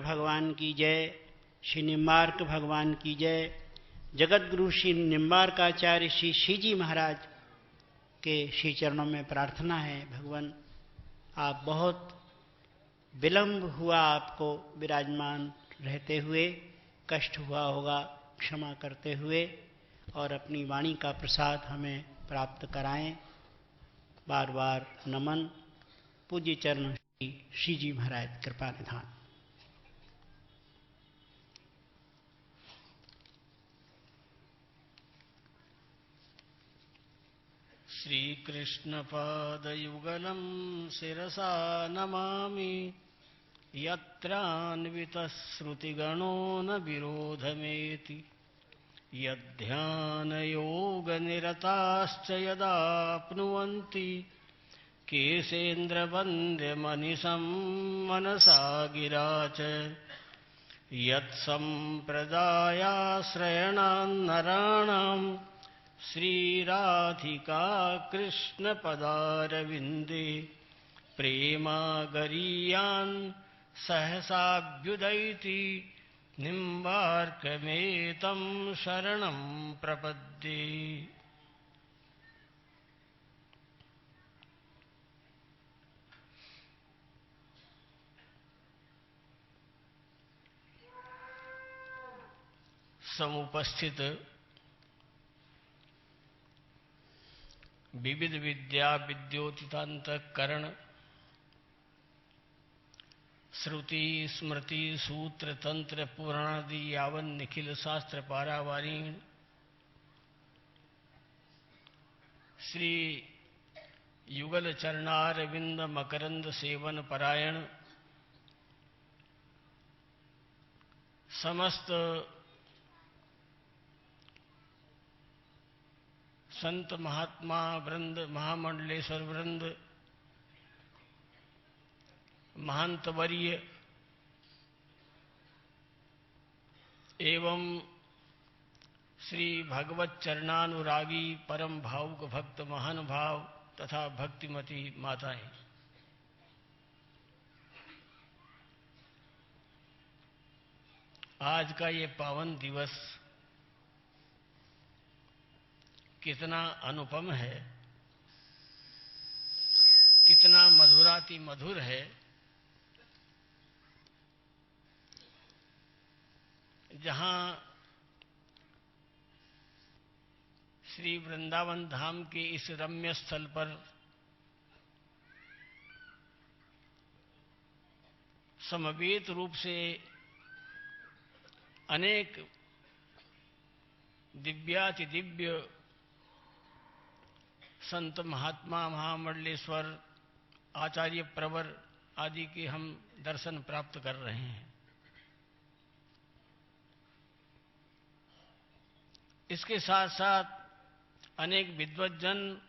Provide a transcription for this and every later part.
भगवान की जय, श्री निम्बार्क भगवान की जय। जगत गुरु श्री निम्बार्काचार्य श्री श्रीजी महाराज के श्री चरणों में प्रार्थना है, भगवान आप बहुत विलंब हुआ आपको विराजमान रहते हुए, कष्ट हुआ होगा, क्षमा करते हुए, और अपनी वाणी का प्रसाद हमें प्राप्त कराएं। बार बार नमन। पूज्य चरण श्री श्रीजी महाराज कृपा निधान। श्रीकृष्णपादयुगलं शिरसा नमामि, यत्रान्वितश्रुतिगणो न विरोधमेति, यद्ध्यानयोगनिरताश्च यदाप्नुवन्ति केशेन्द्रवन्द्यमनिशं मनसा गिरा च, यत्सम्प्रदायाश्रयणान्नराणां श्रीराधिका कृष्णपदारविन्दे प्रेमागरीयान् सहसाभ्युदयति, निम्बार्कमेतं शरणं प्रपद्ये। समुपस्थित विविध विद्या विद्योतितांतःकरण श्रुति स्मृति सूत्र तंत्र पुराणादि यावन निखिल शास्त्र पारावारीण श्री युगल चरणारविंद मकरंद सेवन परायण समस्त संत महात्मा वृंद, महामंडलेश्वर वृंद, महंत वर्य एवं श्री भगवत चरणानुरागी परम भावुक भक्त महानुभाव तथा भक्तिमती माताएं, आज का ये पावन दिवस कितना अनुपम है, कितना मधुराति मधुर है। जहां श्री वृंदावन धाम के इस रम्य स्थल पर समवेत रूप से अनेक दिव्याति दिव्य संत महात्मा महामंडलेश्वर आचार्य प्रवर आदि के हम दर्शन प्राप्त कर रहे हैं। इसके साथ साथ अनेक विद्वज्जन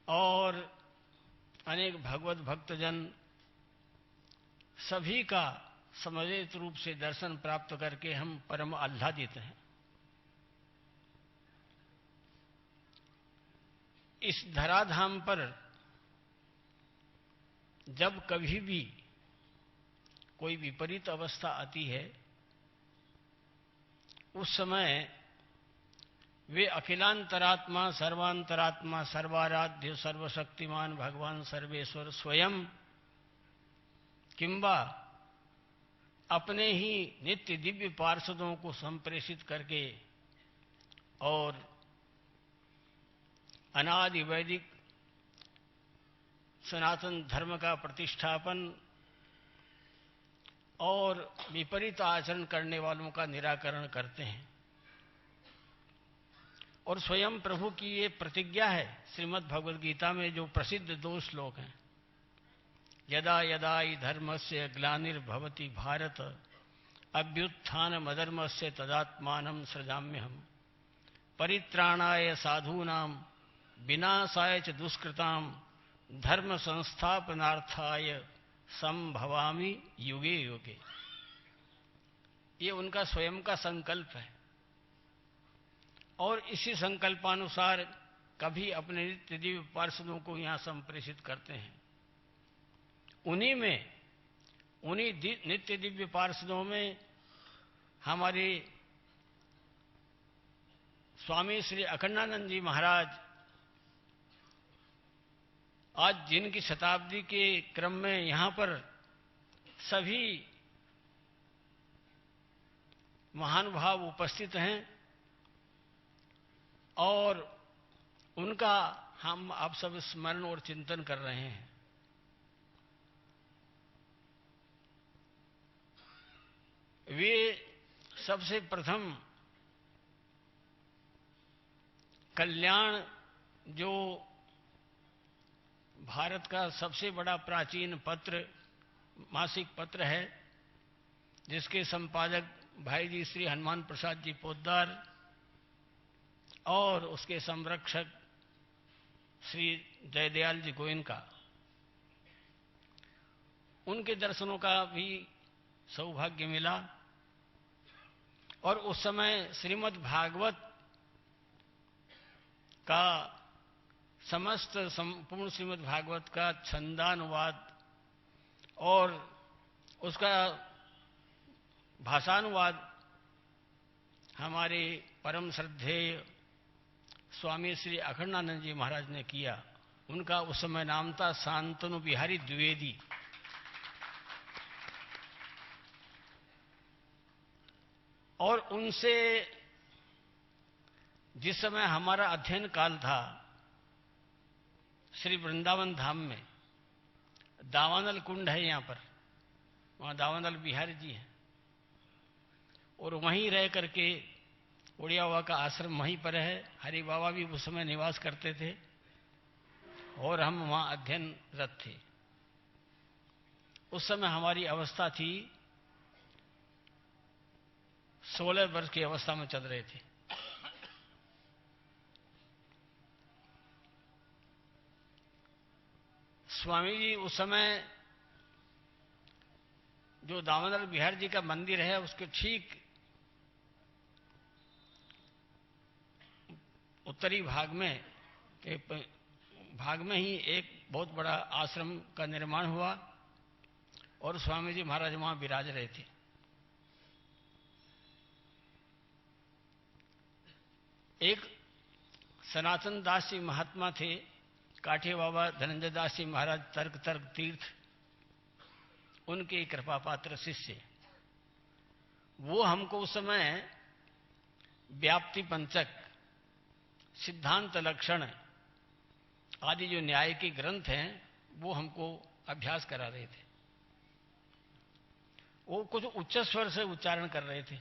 और अनेक भगवत भक्तजन सभी का समवेत रूप से दर्शन प्राप्त करके हम परम आह्लादित हैं। इस धराधाम पर जब कभी भी कोई विपरीत अवस्था आती है, उस समय वे अखिलांतरात्मा सर्वांतरात्मा सर्वाराध्य सर्वशक्तिमान भगवान सर्वेश्वर स्वयं किंबा अपने ही नित्य दिव्य पार्षदों को संप्रेषित करके और अनादि वैदिक सनातन धर्म का प्रतिष्ठापन और विपरीत आचरण करने वालों का निराकरण करते हैं। और स्वयं प्रभु की ये प्रतिज्ञा है श्रीमद् भगवद गीता में, जो प्रसिद्ध 2 श्लोक हैं, यदा यदा हि धर्मस्य ग्लानिर्भवति भारत अभ्युत्थानमधर्मस्य तदात्मानं सृजाम्यहम् परित्राणाय साधूनां विनाशाय च दुष्कृतां धर्म संस्थापनार्थाय संभवामि युगे युगे। ये उनका स्वयं का संकल्प है और इसी संकल्पानुसार कभी अपने नित्य दिव्य पार्षदों को यहां संप्रेषित करते हैं। उन्हीं में उन्हीं नित्य दिव्य पार्षदों में हमारे स्वामी श्री अखंडानंद जी महाराज आज जिनकी शताब्दी के क्रम में यहाँ पर सभी महानुभाव उपस्थित हैं और उनका हम आप सब स्मरण और चिंतन कर रहे हैं। वे सबसे प्रथम कल्याण जो भारत का सबसे बड़ा प्राचीन पत्र मासिक पत्र है, जिसके संपादक भाई जी श्री हनुमान प्रसाद जी पोद्दार और उसके संरक्षक श्री जयदयाल जी गोयनका, उनके दर्शनों का भी सौभाग्य मिला। और उस समय श्रीमद् भागवत का समस्त संपूर्ण श्रीमद् भागवत का छंदानुवाद और उसका भाषानुवाद हमारे परम श्रद्धेय स्वामी श्री अखंडानंद जी महाराज ने किया। उनका उस समय नाम था शांतनु बिहारी द्विवेदी। और उनसे जिस समय हमारा अध्ययन काल था श्री वृंदावन धाम में, दावानल कुंड है यहाँ पर, वहाँ दावानल बिहारी जी हैं और वहीं रह करके उड़िया बाबा का आश्रम वहीं पर है। हरि बाबा भी उस समय निवास करते थे और हम वहाँ अध्ययनरत थे। उस समय हमारी अवस्था थी 16 वर्ष की अवस्था में चल रहे थे। स्वामी जी उस समय जो दामोदर बिहार जी का मंदिर है उसके ठीक उत्तरी भाग में ही एक बहुत बड़ा आश्रम का निर्माण हुआ और स्वामी जी महाराज वहां विराज रहे थे। एक सनातन दास जी महात्मा थे, काठे बाबा धनंजय दास जी महाराज तर्क तीर्थ, उनके कृपा पात्र शिष्य। वो हमको उस समय व्याप्ति पंचक, सिद्धांत लक्षण आदि जो न्याय के ग्रंथ हैं वो हमको अभ्यास करा रहे थे। वो कुछ उच्च स्वर से उच्चारण कर रहे थे,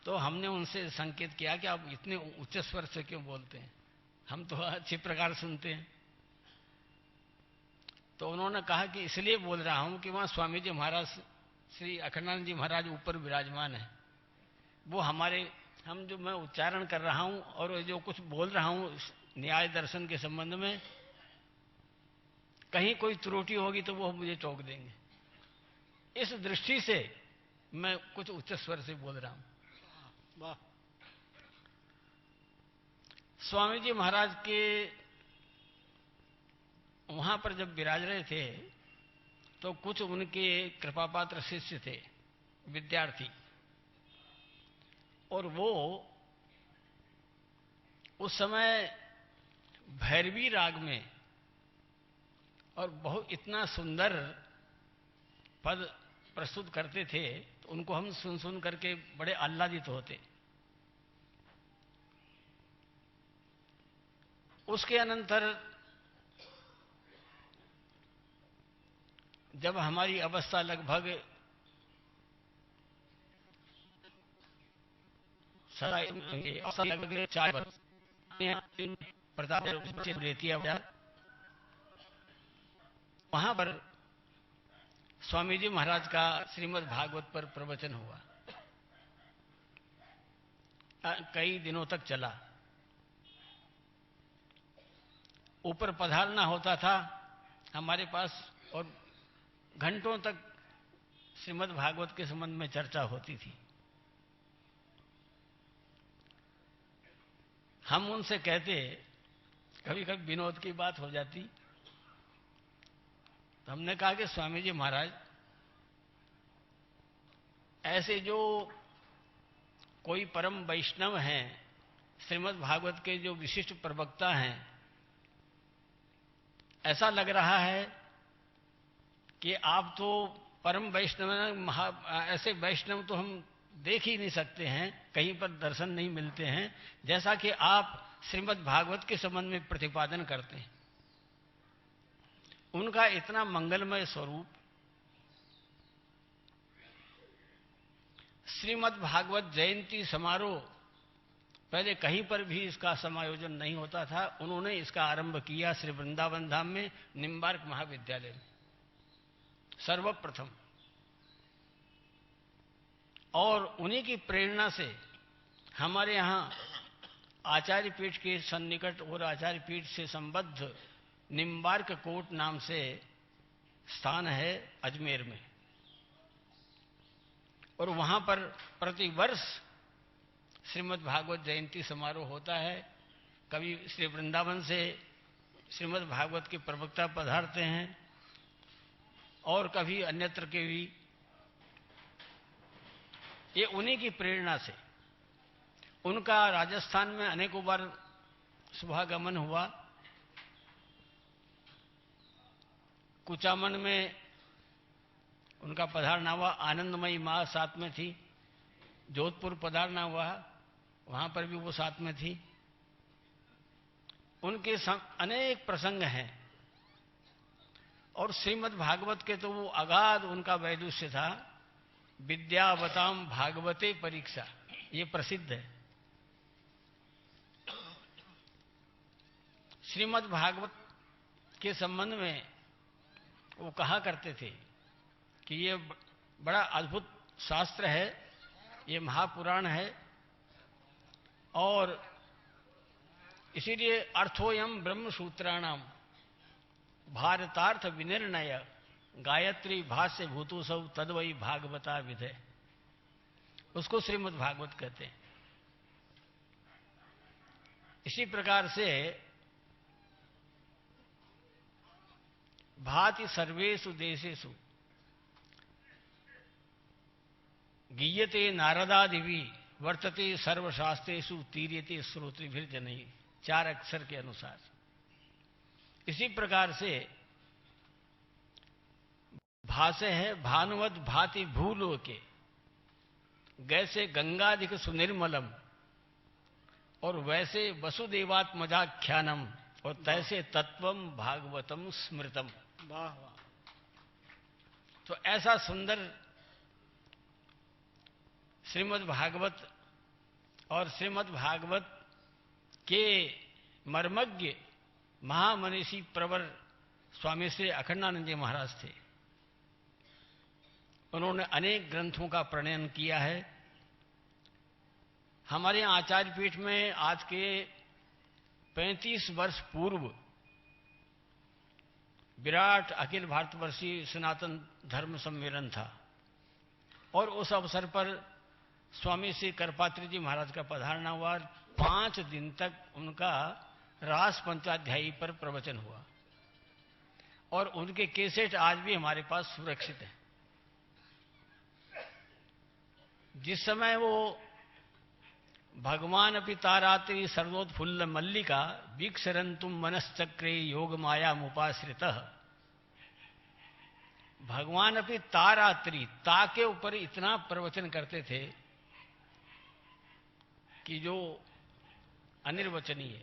तो हमने उनसे संकेत किया कि आप इतने उच्च स्वर से क्यों बोलते हैं, हम तो अच्छी प्रकार सुनते हैं। तो उन्होंने कहा कि इसलिए बोल रहा हूं कि वहां स्वामी जी महाराज श्री अखंडानंद जी महाराज ऊपर विराजमान है। वो हम जो मैं उच्चारण कर रहा हूं और जो कुछ बोल रहा हूं न्याय दर्शन के संबंध में, कहीं कोई त्रुटि होगी तो वो मुझे टोक देंगे। इस दृष्टि से मैं कुछ उच्च स्वर से बोल रहा हूं। वाह। स्वामी जी महाराज के वहां पर जब विराज रहे थे तो कुछ उनके कृपापात्र शिष्य थे, विद्यार्थी, और वो उस समय भैरवी राग में और बहुत इतना सुंदर पद प्रस्तुत करते थे, तो उनको हम सुन सुन करके बड़े आह्लादित होते। उसके अनंतर जब हमारी अवस्था लगभग 4 वर्ष प्रताप रेतिया वहां पर स्वामी जी महाराज का श्रीमद् भागवत पर प्रवचन हुआ, कई दिनों तक चला। ऊपर पधारना होता था हमारे पास और घंटों तक श्रीमद् भागवत के संबंध में चर्चा होती थी। हम उनसे कहते, कभी कभी विनोद की बात हो जाती तो हमने कहा कि स्वामी जी महाराज, ऐसे जो कोई परम वैष्णव हैं, श्रीमद् भागवत के जो विशिष्ट प्रवक्ता हैं, ऐसा लग रहा है कि आप तो परम वैष्णव, ऐसे वैष्णव तो हम देख ही नहीं सकते हैं, कहीं पर दर्शन नहीं मिलते हैं, जैसा कि आप श्रीमद् भागवत के संबंध में प्रतिपादन करते हैं। उनका इतना मंगलमय स्वरूप, श्रीमद् भागवत जयंती समारोह पहले कहीं पर भी इसका समायोजन नहीं होता था। उन्होंने इसका आरंभ किया श्री वृंदावन धाम में, निम्बार्क महाविद्यालय में सर्वप्रथम, और उन्हीं की प्रेरणा से हमारे यहाँ आचार्य पीठ के सन्निकट और आचार्य पीठ से संबद्ध निम्बार्क कोट नाम से स्थान है अजमेर में, और वहां पर प्रतिवर्ष श्रीमद् भागवत जयंती समारोह होता है। कभी श्री वृंदावन से श्रीमद् भागवत के प्रवक्ता पधारते हैं और कभी अन्यत्र के भी। ये उन्हीं की प्रेरणा से, उनका राजस्थान में अनेकों बार शुभागमन हुआ। कुचामन में उनका पधारना हुआ, आनंदमयी माँ साथ में थी। जोधपुर पधारना हुआ, वहां पर भी वो साथ में थी। उनके अनेक प्रसंग हैं, और श्रीमद् भागवत के तो वो अगाध उनका वैदुष्य था। विद्यावताम भागवते परीक्षा, ये प्रसिद्ध है। श्रीमद् भागवत के संबंध में वो कहा करते थे कि ये बड़ा अद्भुत शास्त्र है, ये महापुराण है, और इसीलिए अर्थोयम ब्रह्म सूत्राणाम भारतार्थ विनिर्णय गायत्री भाष्य भूतुसौ तद्वई भागवता विधे, उसको श्रीमद् भागवत कहते हैं। इसी प्रकार से भाति सर्वेषु देशेषु गीयते नारदादिवि वर्तते सर्वशास्त्रेषु तीर्यते श्रोतृभिर्जनैः, 4 अक्षर के अनुसार। इसी प्रकार से भाष्य है, भानुवत भाति भूलोके गैसे गंगाधिक सुनिर्मलम, और वैसे वसुदेवात्मजाख्यानम, और तैसे तत्वम भागवतम स्मृतम। वाह वाह। तो ऐसा सुंदर श्रीमद् भागवत, और श्रीमद् भागवत के मर्मज्ञ महामनीषी प्रवर स्वामी श्री अखंडानंद जी महाराज थे। उन्होंने अनेक ग्रंथों का प्रणयन किया है। हमारे यहाँ आचार्य पीठ में आज के 35 वर्ष पूर्व विराट अखिल भारतवर्षीय सनातन धर्म सम्मेलन था, और उस अवसर पर स्वामी श्री करपात्री जी महाराज का पधारना हुआ। 5 दिन तक उनका रास पंचाध्यायी पर प्रवचन हुआ, और उनके कैसेट आज भी हमारे पास सुरक्षित हैं। जिस समय वो भगवान अपि तारात्रि सर्वोत्फुल्ल मल्लिका वीक्षरंतुम मनश्चक्रे योग माया मुपाश्रितः, भगवान अपि तारात्रि, ता के ऊपर इतना प्रवचन करते थे कि जो अनिर्वचनीय।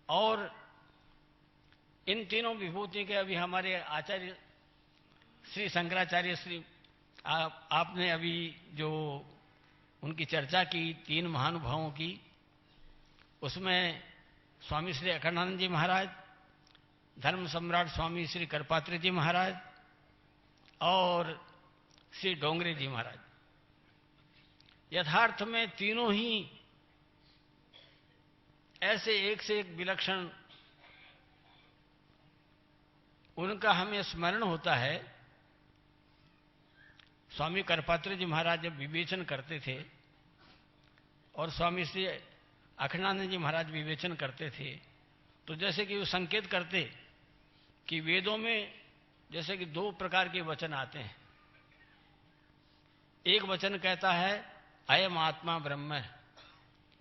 और इन तीनों विभूति के अभी हमारे आचार्य श्री शंकराचार्य श्री आपने अभी जो उनकी चर्चा की 3 महानुभावों की, उसमें स्वामी श्री अखंडानंद जी महाराज, धर्म सम्राट स्वामी श्री करपात्री जी महाराज और श्री डोंगरे जी महाराज, यथार्थ में तीनों ही ऐसे एक से एक विलक्षण, उनका हमें स्मरण होता है। स्वामी करपात्री जी महाराज जब विवेचन करते थे और स्वामी श्री अखंडानंद जी महाराज विवेचन करते थे, तो जैसे कि वो संकेत करते कि वेदों में जैसे कि दो प्रकार के वचन आते हैं। एक वचन कहता है अयम आत्मा ब्रह्म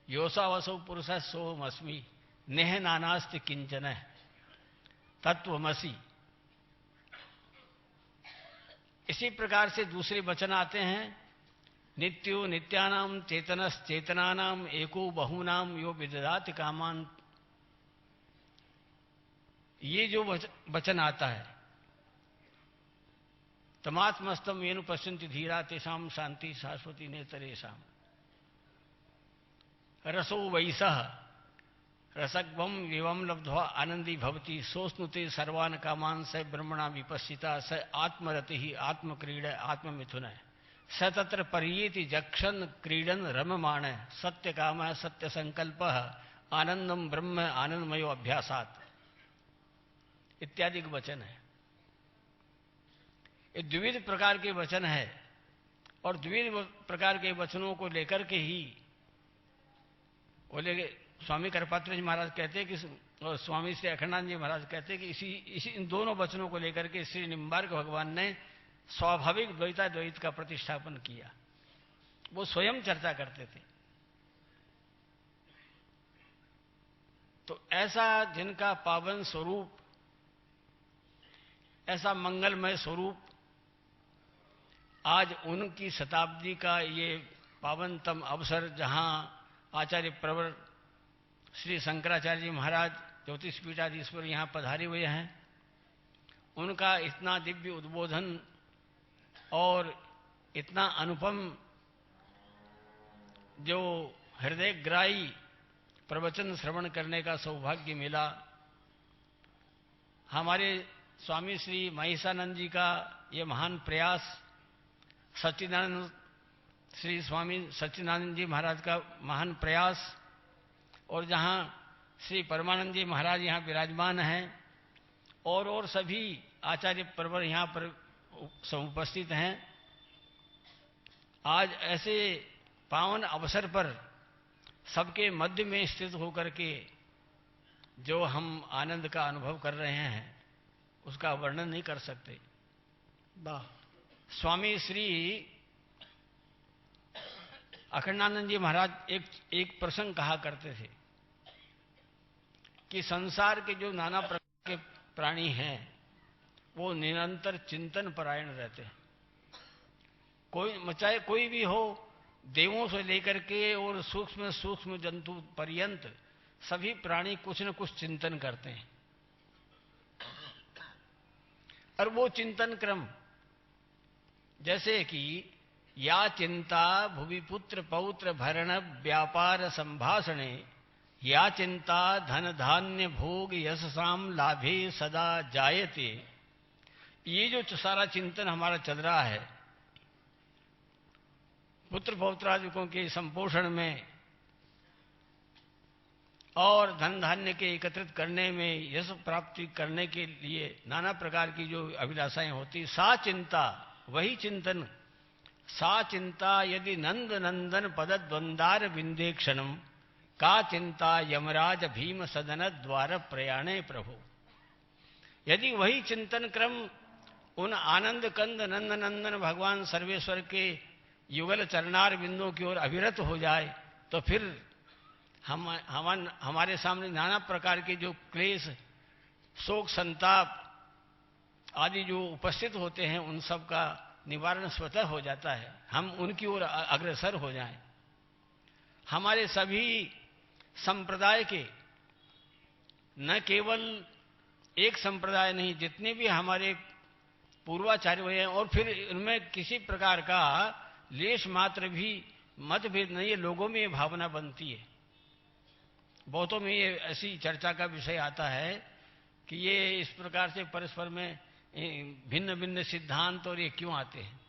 योसावसो पुरुष सोमस्मि नेह नानास्ति किंचन तत्वमसि। इसी प्रकार से दूसरे वचन आते हैं नित्यो नित्यानाम चेतनस चेतनानाम एको बहुनाम यो विदधाति कामान। ये जो वचन आता है तमात्मस्तम येनु पश्यन्ति धीरा तेषाम शांति शाश्वती नेतरेषाम। रसो वैसः रसग्वम विवम लब्ध्वा आनंदी भवति सोस्नुते सर्वान कामान स ब्रह्मणा विपश्चिता स आत्मरति ही आत्मक्रीड आत्ममिथुन स तत्र पर्येति जक्षन क्रीडन रममाण सत्य काम सत्य संकल्प आनंदम ब्रह्म आनंदमयो अभ्यासात इत्यादि वचन है। ये द्विविध प्रकार के वचन है और द्विविध प्रकार के वचनों को लेकर के ही बोले स्वामी कृपात्रे जी महाराज कहते हैं कि और स्वामी श्री अखंडानंद जी महाराज कहते हैं कि इसी इन दोनों वचनों को लेकर के श्री निम्बार्क भगवान ने स्वाभाविक द्वैताद्वैत का प्रतिष्ठापन किया। वो स्वयं चर्चा करते थे। तो ऐसा जिनका पावन स्वरूप, ऐसा मंगलमय स्वरूप, आज उनकी शताब्दी का ये पावनतम अवसर जहां आचार्य प्रवर श्री शंकराचार्य जी महाराज ज्योतिष पीठाधीश्वर यहाँ पधारे हुए हैं, उनका इतना दिव्य उद्बोधन और इतना अनुपम जो हृदयग्राही प्रवचन श्रवण करने का सौभाग्य मिला। हमारे स्वामी श्री महिषानंद जी का ये महान प्रयास, सच्चिदानंद श्री स्वामी सच्चिदानंद जी महाराज का महान प्रयास, और जहाँ श्री परमानंद जी महाराज यहाँ विराजमान हैं और सभी आचार्य प्रवर यहाँ पर उपस्थित हैं, आज ऐसे पावन अवसर पर सबके मध्य में स्थित होकर के जो हम आनंद का अनुभव कर रहे हैं उसका वर्णन नहीं कर सकते। स्वामी श्री अखंडानंद जी महाराज एक प्रसंग कहा करते थे कि संसार के जो नाना प्रकार के प्राणी हैं वो निरंतर चिंतन परायण रहते हैं। चाहे कोई भी हो, देवों से लेकर के और सूक्ष्म सूक्ष्म जंतु पर्यंत सभी प्राणी कुछ न कुछ चिंतन करते हैं। और वो चिंतन क्रम जैसे कि या चिंता भुवि पुत्र पौत्र भरण व्यापार संभाषणे या चिंता धन धान्य भोग यशसाम लाभे सदा जायते। ये जो सारा चिंतन हमारा चल रहा है पुत्र पौत्रादिकों के संपोषण में और धन धान्य के एकत्रित करने में, यश प्राप्ति करने के लिए नाना प्रकार की जो अभिलाषाएं होती, सा चिंता, वही चिंतन, सा चिंता यदि नंद नंदन पद द्वंदार विंदेक्षणम का चिंता यमराज भीम सदन द्वार प्रयाणे प्रभु। यदि वही चिंतन क्रम उन आनंद कंद नंद नंदन भगवान सर्वेश्वर के युगल चरणार बिंदों की ओर अविरत हो जाए तो फिर हमारे सामने नाना प्रकार के जो क्लेश, शोक, संताप आदि जो उपस्थित होते हैं उन सब का निवारण स्वतः हो जाता है। हम उनकी ओर अग्रसर हो जाएं। हमारे सभी संप्रदाय के, न केवल एक संप्रदाय नहीं, जितने भी हमारे पूर्वाचार्य हुए हैं, और फिर उनमें किसी प्रकार का लेश मात्र भी मतभेद नहीं है, लोगों में ये भावना बनती है। बहुतों में ये ऐसी चर्चा का विषय आता है कि ये इस प्रकार से परस्पर में भिन्न भिन्न सिद्धांत और ये क्यों आते हैं।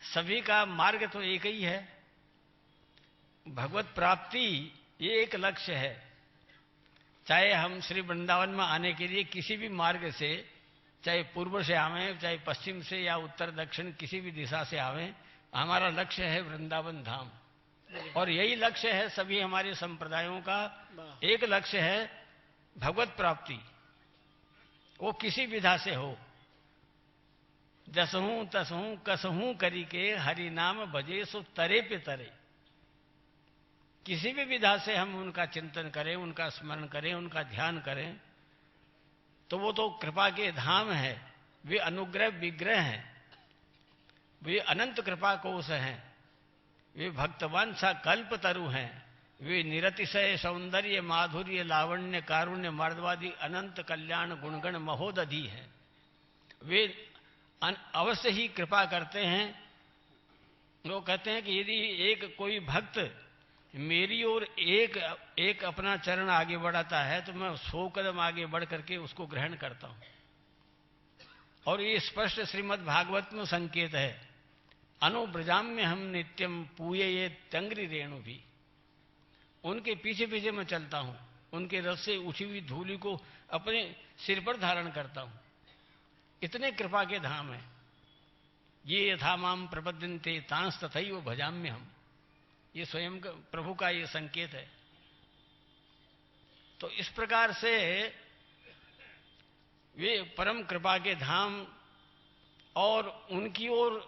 सभी का मार्ग तो एक ही है, भगवत प्राप्ति ये एक लक्ष्य है। चाहे हम श्री वृंदावन में आने के लिए किसी भी मार्ग से, चाहे पूर्व से आवें, चाहे पश्चिम से या उत्तर दक्षिण किसी भी दिशा से आवें, हमारा लक्ष्य है वृंदावन धाम। और यही लक्ष्य है सभी हमारे संप्रदायों का। एक लक्ष्य है भगवत प्राप्ति। वो किसी विधा से हो। जसहूं तसहूं कसहूं करी के हरि नाम भजे सो तरे पे तरे। किसी भी विधा से हम उनका चिंतन करें, उनका स्मरण करें, उनका ध्यान करें, तो वो तो कृपा के धाम है। वे अनुग्रह विग्रह हैं, वे अनंत कृपा कोश हैं, वे भक्तवान सा कल्प तरु हैं, वे निरतिशय सौंदर्य माधुर्य लावण्य कारुण्य मर्दवादी अनंत कल्याण गुणगण महोदधि हैं। वे अवश्य ही कृपा करते हैं। वो कहते हैं कि यदि एक कोई भक्त मेरी ओर एक अपना चरण आगे बढ़ाता है तो मैं 100 कदम आगे बढ़ करके उसको ग्रहण करता हूं। और ये स्पष्ट श्रीमद् भागवत में संकेत है, अनुब्रजाम में हम नित्यम पूये ये तंग्री रेणु भी। उनके पीछे पीछे मैं चलता हूं, उनके रस से उठी हुई धूलि को अपने सिर पर धारण करता हूं। इतने कृपा के धाम है ये। यथा माम प्रपद्यन्ते तांस तथैव भजाम्य हम। ये स्वयं प्रभु का ये संकेत है। तो इस प्रकार से वे परम कृपा के धाम और उनकी ओर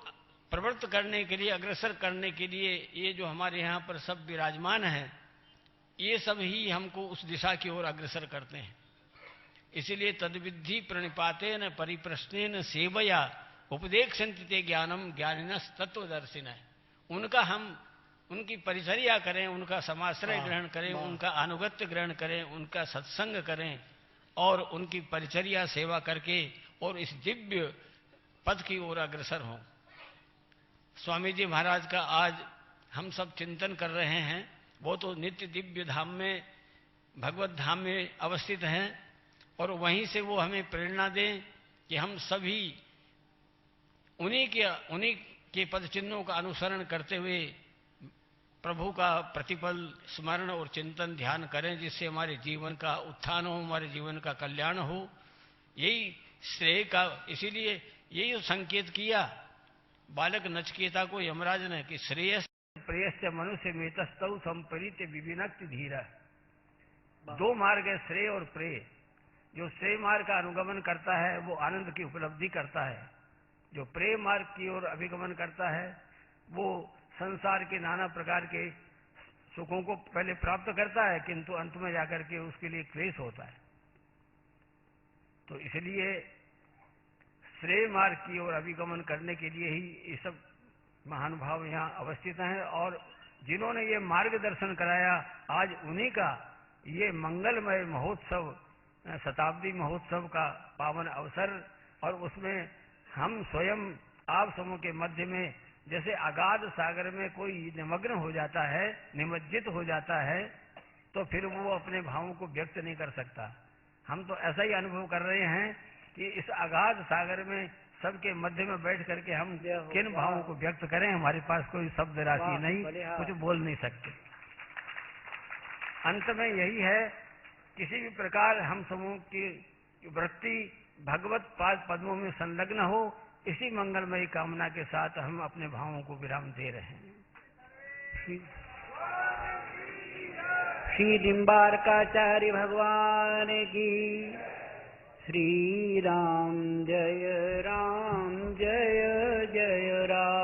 प्रवृत्त करने के लिए, अग्रसर करने के लिए ये जो हमारे यहाँ पर सब विराजमान हैं, ये सब ही हमको उस दिशा की ओर अग्रसर करते हैं। इसीलिए तद्विद्धि प्रणिपाते न परिप्रश्नेन सेवया उपदेक्षन्ति ते ज्ञानम ज्ञानिनस् तत्वदर्शिनः। उनका हम उनकी परिचर्या करें, उनका समाश्रय ग्रहण करें, उनका अनुगत्य ग्रहण करें, उनका सत्संग करें और उनकी परिचर्या सेवा करके और इस दिव्य पद की ओर अग्रसर हों। स्वामी जी महाराज का आज हम सब चिंतन कर रहे हैं। वो तो नित्य दिव्य धाम में, भगवत धाम में अवस्थित हैं और वहीं से वो हमें प्रेरणा दें कि हम सभी उन्हीं के पद चिन्हों का अनुसरण करते हुए प्रभु का प्रतिपल स्मरण और चिंतन ध्यान करें, जिससे हमारे जीवन का उत्थान हो, हमारे जीवन का कल्याण हो। यही श्रेय का, इसीलिए यही संकेत किया बालक नचिकेता को यमराज ने कि श्रेयस प्रेयस्य मनुष्य मेतस्तौ संपरीत विविनक्ति धीरा। दो मार्ग है, श्रेय और प्रेय। जो श्रेय मार्ग का अनुगमन करता है वो आनंद की उपलब्धि करता है। जो प्रेय मार्ग की ओर अभिगमन करता है वो संसार के नाना प्रकार के सुखों को पहले प्राप्त करता है, किंतु अंत में जाकर के उसके लिए क्लेश होता है। तो इसलिए श्रेय मार्ग की ओर अभिगमन करने के लिए ही ये सब महानुभाव यहाँ अवस्थित हैं। और जिन्होंने ये मार्गदर्शन कराया, आज उन्हीं का ये मंगलमय महोत्सव, शताब्दी महोत्सव का पावन अवसर। और उसमें हम स्वयं आप समूह के मध्य में जैसे अगाध सागर में कोई निमग्न हो जाता है, निमज्जित हो जाता है, तो फिर वो अपने भावों को व्यक्त नहीं कर सकता। हम तो ऐसा ही अनुभव कर रहे हैं कि इस अगाध सागर में सबके मध्य में बैठ करके हम किन भावों को व्यक्त करें। हमारे पास कोई शब्द राशि नहीं, कुछ बोल नहीं सकते। अंत में यही है, किसी भी प्रकार हम समूह की वृत्ति भगवत पाद पद्मों में संलग्न हो, इसी मंगलमयी कामना के साथ हम अपने भावों को विराम दे रहे हैं। श्री निम्बार्काचार्य भगवान की। श्री राम जय जय राम।